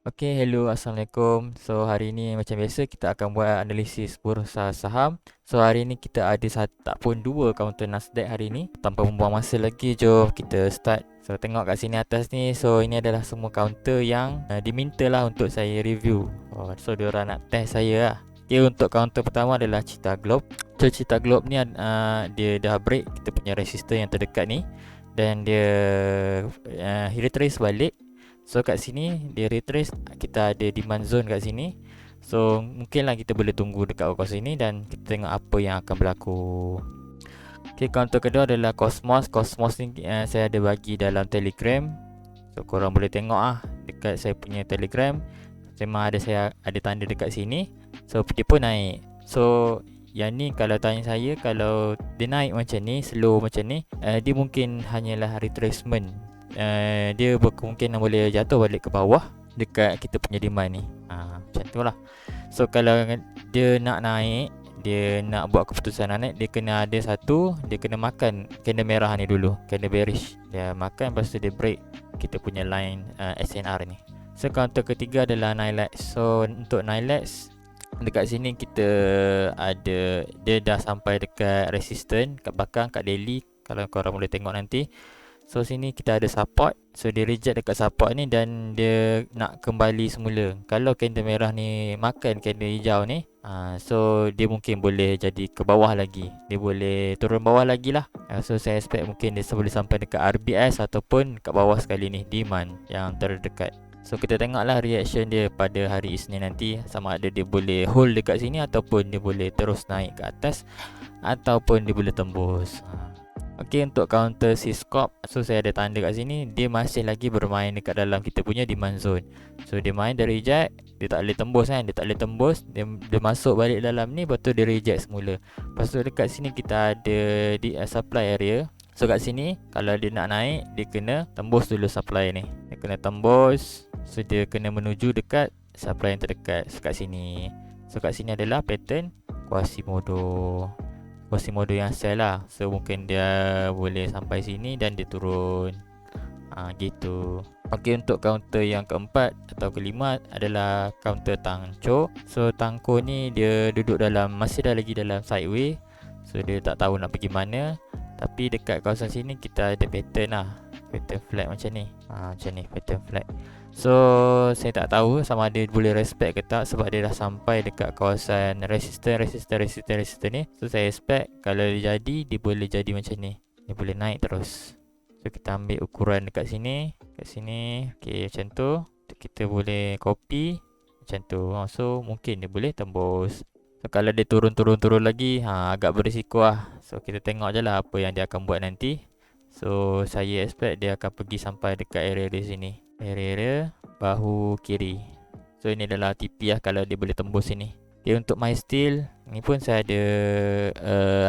Okay, hello, Assalamualaikum. So, hari ni macam biasa kita akan buat analisis bursa saham. So, hari ni kita ada tak pun dua kaunter Nasdaq hari ni. Tanpa membuang masa lagi, jom kita start. So, tengok kat sini atas ni. So, ini adalah semua kaunter yang diminta lah untuk saya review. So, diorang nak test saya lah. Okay, untuk kaunter pertama adalah Cheetah Globe. So, Cheetah Globe ni dia dah break kita punya resistor yang terdekat ni. Dan dia retrace balik. So kat sini dia retrace, kita ada demand zone kat sini. So mungkinlah kita boleh tunggu dekat kawasan sini dan kita tengok apa yang akan berlaku. Okay, kaunter kedua adalah Cosmos. Cosmos ni saya ada bagi dalam Telegram. So korang boleh tengok dekat saya punya Telegram. Memang saya ada tanda dekat sini. So dia pun naik. So yang ni kalau tanya saya, kalau dia naik macam ni, slow macam ni, dia mungkin hanyalah retracement. Dia berkemungkinan boleh jatuh balik ke bawah dekat kita punya demand ni. Macam tu lah. So kalau dia nak naik, dia nak buat keputusan nak naik, dia kena ada satu, dia kena makan candle merah ni dulu, candle bearish. Dia makan, lepas tu dia break kita punya line SNR ni. So counter ketiga adalah Nilex. So untuk Nilex, dekat sini kita ada, dia dah sampai dekat resistance kat belakang, kat daily. Kalau korang boleh tengok nanti. So sini kita ada support. So dia reject dekat support ni dan dia nak kembali semula. Kalau candle merah ni makan candle hijau ni, so dia mungkin boleh jadi ke bawah lagi. Dia boleh turun bawah lagi lah. So saya expect mungkin dia boleh sampai dekat RBS ataupun kat bawah sekali ni, demand yang terdekat. So kita tengoklah reaction dia pada hari Isnin nanti, sama ada dia boleh hold dekat sini ataupun dia boleh terus naik ke atas ataupun dia boleh tembus. Okey, untuk counter Syscop, so saya ada tanda kat sini, dia masih lagi bermain dekat dalam kita punya demand zone. So dia main, dia reject, dia tak boleh tembus kan, dia tak boleh tembus, dia masuk balik dalam ni, lepas tu dia reject semula. Lepas tu dekat sini kita ada di supply area. So kat sini kalau dia nak naik, dia kena tembus dulu supply ni. Dia kena tembus, so dia kena menuju dekat supply yang terdekat. So kat sini, so kat sini adalah pattern Quasimodo yang sell lah. So mungkin dia boleh sampai sini dan dia turun, gitu. Okey, untuk counter yang keempat atau kelima adalah counter Tangco. So Tangco ni dia duduk dalam, masih lagi dalam sideway. So dia tak tahu nak pergi mana. Tapi dekat kawasan sini kita ada pattern lah, pattern flat macam ni. Macam ni pattern flat. So saya tak tahu sama ada boleh respect ke tak, sebab dia dah sampai dekat kawasan resistor ni. So saya expect kalau dia jadi, dia boleh jadi macam ni, dia boleh naik terus. So kita ambil ukuran dekat sini, kat sini. Okay, macam tu. Kita boleh copy macam tu. So mungkin dia boleh tembus. So kalau dia turun lagi, agak berisiko lah. So kita tengok je lah apa yang dia akan buat nanti. So saya expect dia akan pergi sampai dekat area di sini, area bahu kiri. So ini adalah TP lah kalau dia boleh tembus sini. Okay, untuk my steel ni pun saya ada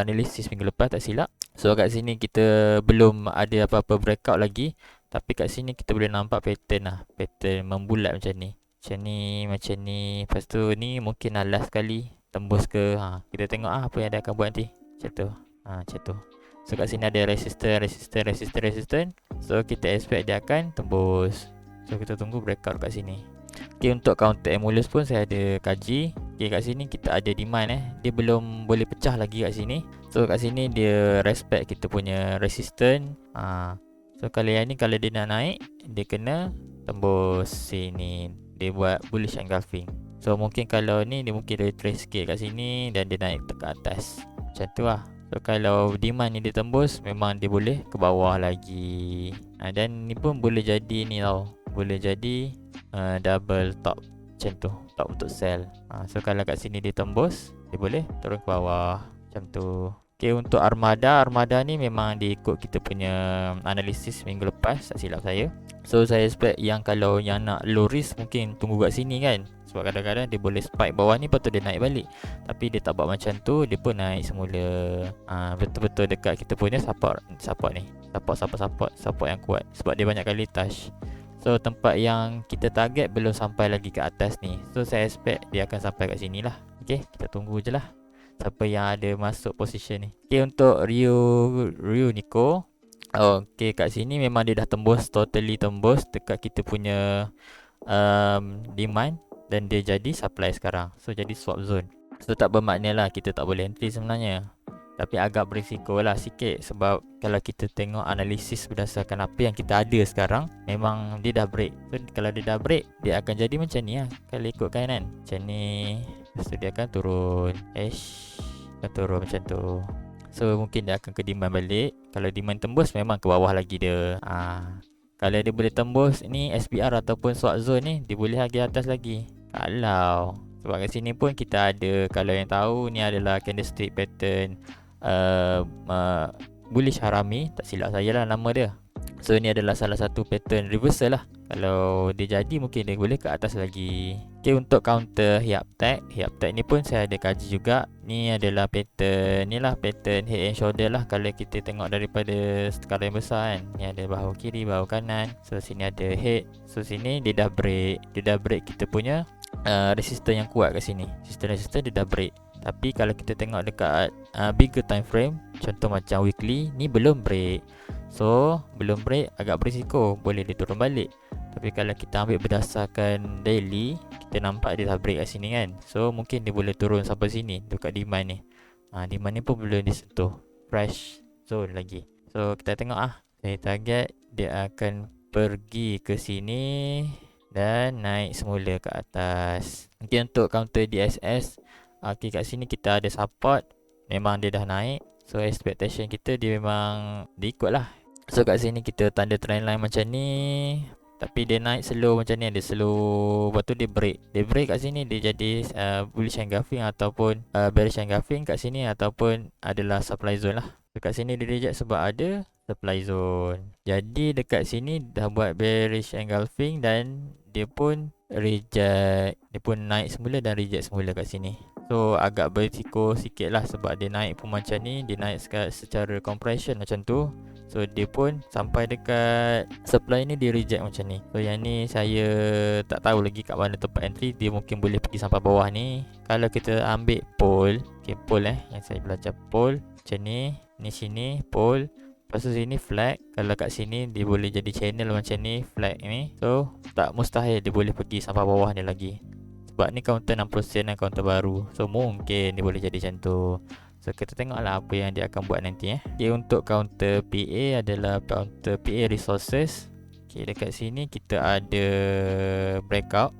analisis minggu lepas tak silap. So kat sini kita belum ada apa-apa breakout lagi, tapi kat sini kita boleh nampak pattern lah, pattern membulat macam ni. Macam ni. Lepas tu ni mungkin last sekali tembus ke. Kita tengok apa yang dia akan buat nanti. Macam tu. Macam tu. So kat sini ada resistance. So kita expect dia akan tembus. So kita tunggu breakout kat sini. Okay, untuk counter Emulus pun saya ada kaji. Okay, kat sini kita ada demand dia belum boleh pecah lagi kat sini. So kat sini dia respect kita punya resistance. So kalau yang ni, kalau dia nak naik, dia kena tembus sini. Dia buat bullish engulfing. So mungkin kalau ni dia mungkin retrace sikit kat sini dan dia naik ke atas. Macam tu lah. So kalau demand ni dia tembus, memang dia boleh ke bawah lagi. Dan ni pun boleh jadi ni tau, boleh jadi double top macam tu, top untuk sell. So kalau kat sini dia tembus, dia boleh turun ke bawah macam tu. Okay, untuk Armada ni memang dia ikut kita punya analisis minggu lepas, tak silap saya. So saya expect yang kalau yang nak low risk mungkin tunggu kat sini kan, sebab kadang-kadang dia boleh spike bawah ni, lepas tu dia naik balik. Tapi dia tak buat macam tu, dia pun naik semula. Betul-betul dekat kita punya support ni, support yang kuat, sebab dia banyak kali touch. So tempat yang kita target belum sampai lagi ke atas ni. So saya expect dia akan sampai kat sini lah. Okay, kita tunggu je lah siapa yang ada masuk position ni. Okay, untuk Rio Nico, okay, kat sini memang dia dah tembus, totally tembus dekat kita punya demand dan dia jadi supply sekarang. So jadi swap zone. So tak bermakna lah kita tak boleh entry sebenarnya, tapi agak berisiko lah sikit. Sebab kalau kita tengok analisis berdasarkan apa yang kita ada sekarang, memang dia dah break. So kalau dia dah break, dia akan jadi macam ni lah. Kalau ikutkan kan, macam ni. Lepas tu dia akan turun, akan turun macam tu. So mungkin dia akan ke demand balik. Kalau demand tembus, memang ke bawah lagi dia. Kalau dia boleh tembus ni SPR ataupun swap zone ni, dia boleh lagi atas lagi. Kalau sebab kat sini pun kita ada, kalau yang tahu ni adalah candlestick pattern bullish harami, tak silap saya lah nama dia. So ni adalah salah satu pattern reversal lah. Kalau dia jadi, mungkin dia boleh ke atas lagi. Okay, untuk counter Hiaptek ni pun saya ada kaji juga. Ni adalah pattern, ni lah pattern head and shoulder lah. Kalau kita tengok daripada skala yang besar kan, ni ada bahu kiri, bahu kanan. So sini ada head. So sini dia dah break kita punya resistance yang kuat kat sini. Resistance dia dah break. Tapi kalau kita tengok dekat bigger time frame, contoh macam weekly, ni belum break. So belum break, agak berisiko, boleh dia turun balik. Tapi kalau kita ambil berdasarkan daily, kita nampak dia dah break kat sini kan. So mungkin dia boleh turun sampai sini, dekat demand ni. Demand ni pun belum disentuh fresh zone lagi. So kita tengok saya target dia akan pergi ke sini dan naik semula ke atas. Mungkin untuk counter DSS, okay, kat sini kita ada support, memang dia dah naik. So expectation kita dia memang dia ikut lah. So kat sini kita tanda trendline macam ni, tapi dia naik slow macam ni, dia slow. Lepas tu dia break kat sini, dia jadi bullish engulfing ataupun bearish engulfing kat sini, ataupun adalah supply zone lah. So kat sini dia reject sebab ada supply zone. Jadi dekat sini dah buat bearish engulfing dan dia pun reject, dia pun naik semula dan reject semula kat sini. So agak berisiko sikit lah sebab dia naik pun macam ni, dia naik secara compression macam tu. So dia pun sampai dekat supply ni dia reject macam ni. So yang ni saya tak tahu lagi kat mana tempat entry. Dia mungkin boleh pergi sampai bawah ni. Kalau kita ambil pole, okay, pole yang saya belajar pole macam ni. Ni sini pole, lepas tu sini flag. Kalau kat sini dia boleh jadi channel macam ni, flag ni. So tak mustahil dia boleh pergi sampai bawah ni lagi. Sebab ni counter 60% dan counter baru. So mungkin dia boleh jadi macam tu. So kita tengoklah apa yang dia akan buat nanti. Okay, untuk counter PA adalah counter PA resources. Okay, dekat sini kita ada breakout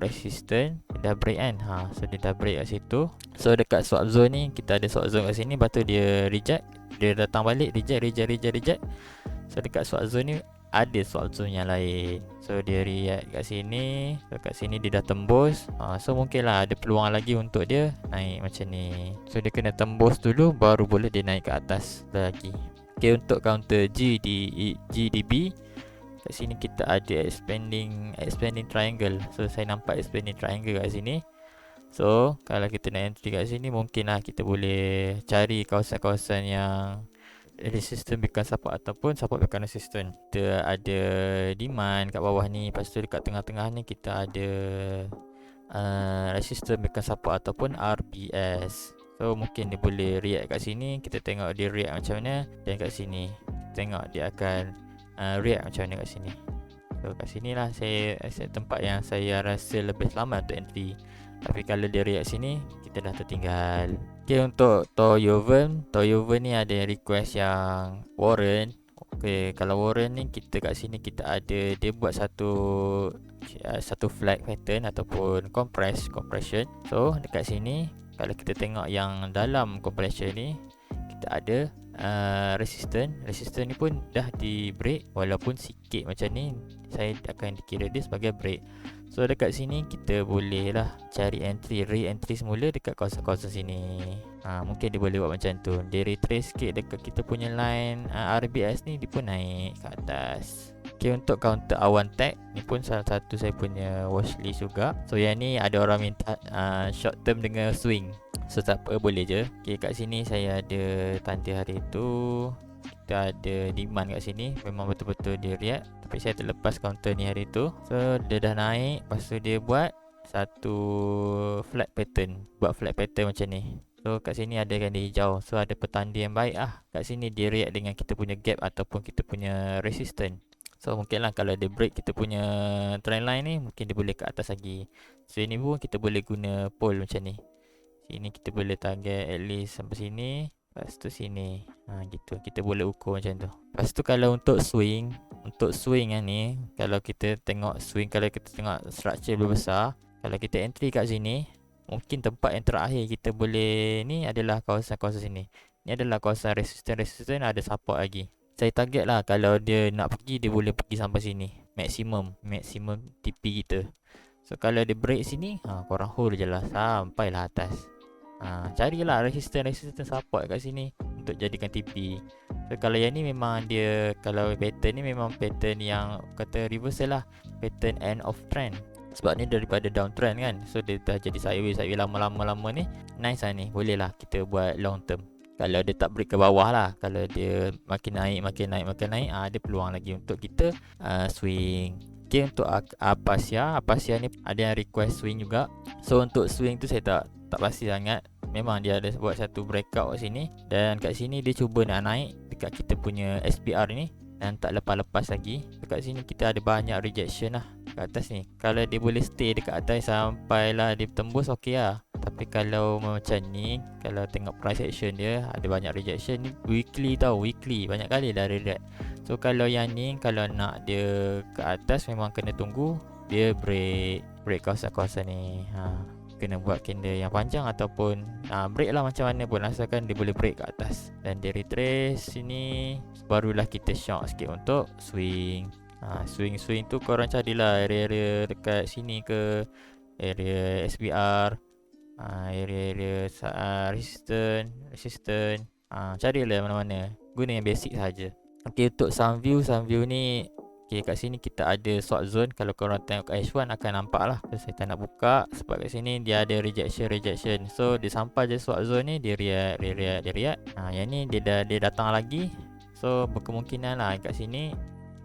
resistance. Dia dah break kan. So dia dah break kat situ. So dekat swap zone ni kita ada swap zone kat sini, lepas tu dia reject, dia datang balik, reject. So dekat swap zone ni ada swap zone yang lain. So dia react kat sini. So kat sini dia dah tembus. So mungkin lah ada peluang lagi untuk dia naik macam ni. So dia kena tembus dulu, baru boleh dia naik ke atas lagi. Okay, untuk counter GDB, kat sini kita ada expanding triangle. So saya nampak expanding triangle kat sini. So kalau kita nak entry kat sini, mungkin lah kita boleh cari kawasan-kawasan yang resistance become support ataupun support become resistance. Kita ada demand kat bawah ni, lepas tu dekat tengah-tengah ni kita ada resistance become support ataupun RBS. So mungkin dia boleh react kat sini. Kita tengok dia react macam mana. Dan kat sini tengok dia akan react macam mana kat sini. So kat sini lah saya tempat yang saya rasa lebih selamat untuk entry. Tapi kalau dia react sini, kita dah tertinggal. Okay, untuk Toyoven ni ada yang request yang warrant. Okay, kalau warrant ni kita kat sini kita ada, dia buat satu flag pattern ataupun compression. So dekat sini kalau kita tengok yang dalam compression ni, kita ada resistance ni pun dah di break, walaupun sikit macam ni, saya akan dikira dia sebagai break. So dekat sini kita boleh lah cari re-entry semula dekat kawasan-kawasan sini. Mungkin dia boleh buat macam tu. Dia retrace sikit dekat kita punya line RBS ni, dia pun naik ke atas. Okay, untuk counter awan tag ni pun salah satu saya punya watchlist juga. So yang ni ada orang minta short term dengan swing. So tak apa, boleh je. Okay, kat sini saya ada tanda hari tu. Kita ada demand kat sini, memang betul-betul dia react. Tapi saya terlepas counter ni hari tu. So dia dah naik, lepas tu dia buat satu flat pattern. Buat flat pattern macam ni. So kat sini ada ganda hijau. So ada petanda yang baik lah. Kat sini dia react dengan kita punya gap ataupun kita punya resistance. So mungkin lah kalau dia break kita punya trend line ni, mungkin dia boleh ke atas lagi. So ini pun kita boleh guna pole macam ni. Sini kita boleh target at least sampai sini. Lepas tu sini. Gitu. Kita boleh ukur macam tu. Lepas tu kalau untuk swing. Untuk swing yang ni. Kalau kita tengok swing. Kalau kita tengok structure lebih besar. Kalau kita entry kat sini. Mungkin tempat yang terakhir kita boleh. Ni adalah kawasan-kawasan sini. Ni adalah kawasan resistance. Ada support lagi. Saya target lah. Kalau dia nak pergi. Dia boleh pergi sampai sini. Maksimum TP kita. So kalau dia break sini. Korang hold je lah. Sampailah atas. Carilah resistance support kat sini untuk jadikan TP. So kalau yang ni memang dia, kalau pattern ni memang pattern yang kata reversal lah, pattern end of trend. Sebab ni daripada downtrend kan. So dia dah jadi sideways lama-lama ni. Nice lah ni. Boleh lah kita buat long term. Kalau dia tak break ke bawah lah. Kalau dia makin naik, ada peluang lagi untuk kita swing. Okay, untuk Apasia ni ada yang request swing juga. So untuk swing tu saya tak pasti sangat. Memang dia ada buat satu breakout kat sini. Dan kat sini dia cuba nak naik dekat kita punya SPR ni. Dan tak lepas-lepas lagi. Dekat sini kita ada banyak rejection lah kat atas ni. Kalau dia boleh stay dekat atas sampailah dia tembus, okey lah. Tapi kalau macam ni, kalau tengok price action dia ada banyak rejection ni. Weekly banyak kali dah reject. So kalau yang ni, kalau nak dia ke atas memang kena tunggu dia break kawasan-kawasan ni. Kena buat candle yang panjang ataupun break lah macam mana pun, asalkan dia boleh break ke atas dan dia retrace sini, barulah kita shock sikit untuk swing. Swing tu korang carilah area-area dekat sini ke, area SBR, area resistance, carilah mana-mana, guna yang basic saja. Okay, untuk Sunview ni, okay, kat sini kita ada short zone. Kalau korang tengok kat H1 akan nampak lah. So saya tak nak buka sebab kat sini dia ada rejection. So dia sampai je short zone ni, dia react. Yang ni dia datang lagi. So berkemungkinan lah kat sini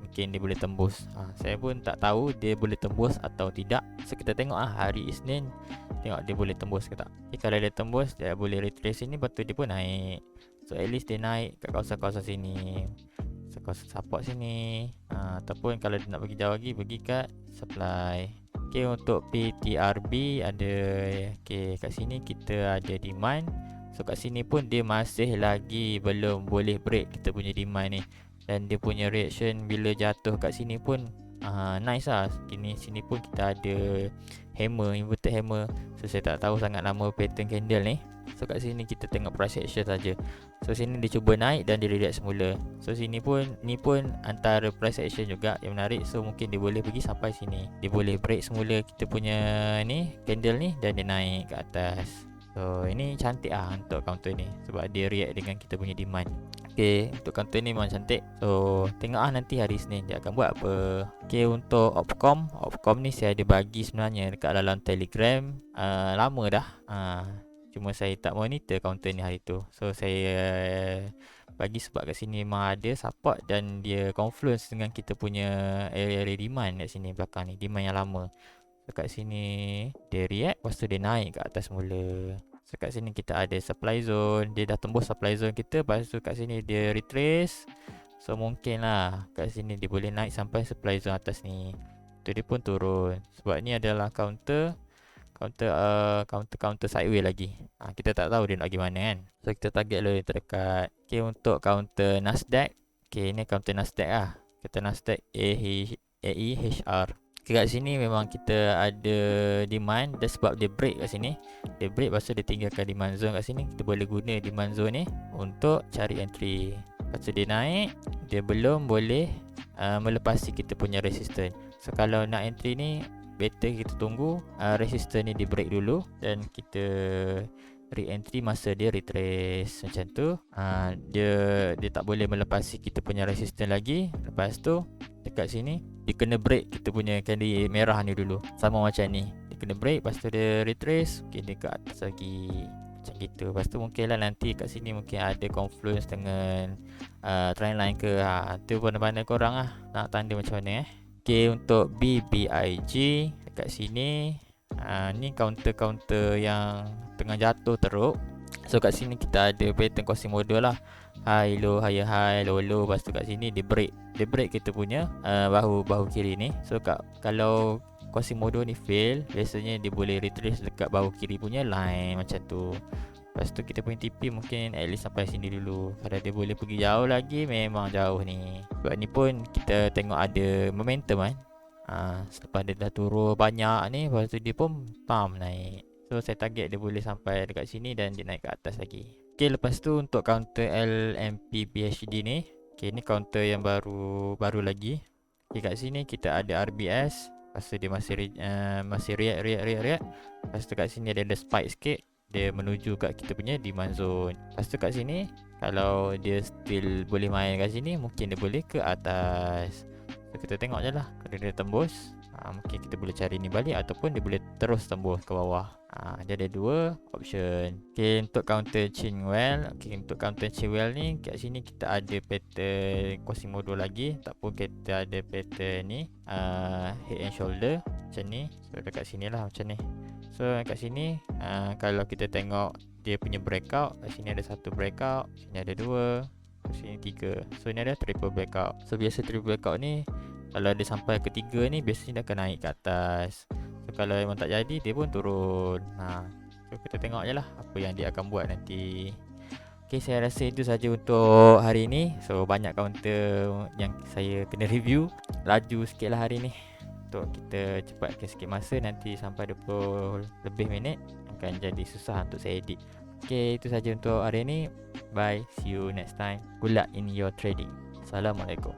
mungkin dia boleh tembus. Saya pun tak tahu dia boleh tembus atau tidak. So kita tengok hari Isnin, tengok dia boleh tembus ke tak. Okay, kalau dia tembus, dia boleh retrace sini, lepas tu dia pun naik. So at least dia naik kat kawasan-kawasan sini, kawasan support sini, ataupun kalau dia nak pergi jauh lagi, pergi kat supply. Okay, untuk PTRB ada, okay, kat sini kita ada demand. So kat sini pun dia masih lagi belum boleh break kita punya demand ni. Dan dia punya reaction bila jatuh kat sini pun nice lah. Sini pun kita ada hammer, inverted hammer. So saya tak tahu sangat nama pattern candle ni. So kat sini kita tengok price action saja. So sini dia cuba naik dan dia reject semula. So sini pun, ni pun antara price action juga yang menarik. So mungkin dia boleh pergi sampai sini. Dia boleh break semula kita punya ni candle ni dan dia naik ke atas. So ini cantik lah untuk counter ni sebab dia react dengan kita punya demand. Okay, untuk counter ni memang cantik. So tengok nanti hari Isnin dia akan buat apa. Okay, untuk Opcom ni saya ada bagi sebenarnya dekat dalam Telegram lama dah. Cuma saya tak monitor counter ni hari tu. So saya bagi sebab kat sini memang ada support dan dia confluence dengan kita punya area demand kat sini belakang ni, demand yang lama. So kat sini dia react, lepas tu dia naik ke atas mula. So kat sini kita ada supply zone, dia dah tembus supply zone kita, lepas tu kat sini dia retrace. So mungkin lah kat sini dia boleh naik sampai supply zone atas ni. Tu dia pun turun. Sebab ni adalah counter sideways lagi. Kita tak tahu dia nak pergi mana kan. So kita target dulu yang terdekat. Okay, untuk counter Nasdaq. Okay, ni counter Nasdaq lah. Kita Nasdaq AEHR. Okay, kat sini memang kita ada demand. Dan sebab dia break kat sini, dia break lepas tu dia tinggalkan demand zone kat sini. Kita boleh guna demand zone ni untuk cari entry. Lepas tu dia naik, dia belum boleh melepasi kita punya resistance. So kalau nak entry ni, better kita tunggu resistance ni di break dulu dan kita re-entry masa dia retrace macam tu. Dia tak boleh melepasi kita punya resistance lagi. Lepas tu dekat sini dia kena break kita punya candle merah ni dulu, sama macam ni. Dia kena break, lepas tu dia retrace, mungkin dia ke atas lagi macam gitu. Lepas tu mungkin lah nanti kat sini mungkin ada confluence dengan trendline ke. Tu pandai-pandai korang lah nak tanda macam mana Okay, untuk BBIG dekat sini, ni counter-counter yang tengah jatuh teruk. So kat sini kita ada pattern Quasimodo lah, high low, higher high, low low. Lepas tu kat sini dia break kita punya bahu kiri ni. So kalau Quasimodo ni fail, biasanya dia boleh retrace dekat bahu kiri punya line macam tu. Lepas tu kita punya TP mungkin at least sampai sini dulu. Kalau dia boleh pergi jauh lagi, memang jauh ni. Sebab ni pun kita tengok ada momentum kan. Selepas dia dah turun banyak ni, lepas tu dia pun pump naik. So saya target dia boleh sampai dekat sini dan dia naik ke atas lagi. Okay, lepas tu untuk counter LMP PhD ni, okay, ni counter yang baru lagi. Okay, kat sini kita ada RBS. Lepas tu dia masih react. Lepas tu kat sini ada spike sikit, dia menuju kat kita punya demand zone. Lepas tu kat sini, kalau dia still boleh main kat sini, mungkin dia boleh ke atas. So kita tengok je lah. Kalau dia tembus, mungkin kita boleh cari ni balik, ataupun dia boleh terus tembus ke bawah. Dia ada dua option. Okay, untuk counter chain well. Okay, untuk counter chain well ni, kat sini kita ada pattern Quasimodo lagi, ataupun kita ada pattern ni head and shoulder macam ni. So dekat sini lah macam ni. So kat sini kalau kita tengok dia punya breakout, kat sini ada satu breakout, sini ada dua, sini tiga. So ni ada triple breakout. So biasa triple breakout ni, kalau dia sampai ketiga ni, biasanya dia akan naik ke atas. So kalau memang tak jadi, dia pun turun. So kita tengok je lah apa yang dia akan buat nanti. Okay, saya rasa itu saja untuk hari ni. So banyak counter yang saya kena review. Laju sikit lah hari ni, untuk kita cepatkan sikit masa. Nanti sampai 20 lebih minit akan jadi susah untuk saya edit. Okay, itu saja untuk hari ni. Bye, see you next time. Good luck in your trading. Assalamualaikum.